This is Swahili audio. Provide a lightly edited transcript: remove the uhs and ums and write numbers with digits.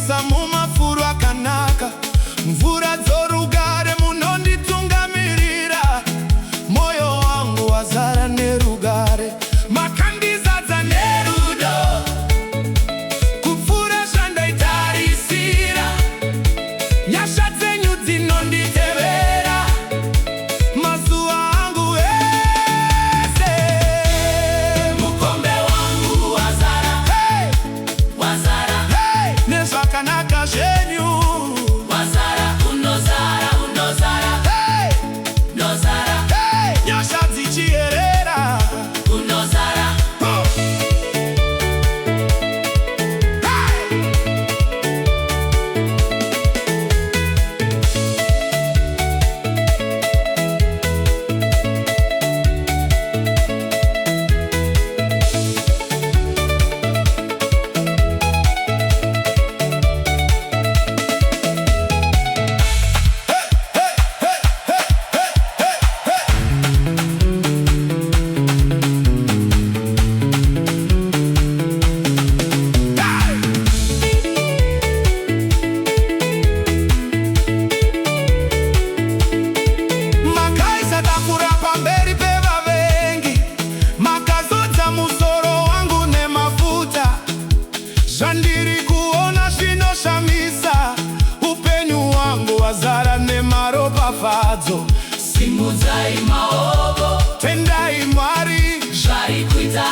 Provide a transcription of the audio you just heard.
ndonisa mumafuru akanaka, mvura dzorugare munonditungamirira. Moyo wangu wazara nerugare, makandizadza nerudo, kupfuura zvandaitarisira. Nyasha dzenyu dzinonditevera mazuva angu ese. Mukombe wangu wazara, Hey! wazara, Hey! Nezvakanaka zvenyu. wazara, unozara, unozara, Hey! nozara, Hey! Nyasha dzichierera. unozara. Oh! Hey! Makaisa takura pamberi pevavengi, makazodza musoro wangu nemafuta. Zvandiri kuona zvinoshamisa, upenyu wangu wazara nemaropafadzo. Simudzai maoko, Tendai Mwari, zvari kuita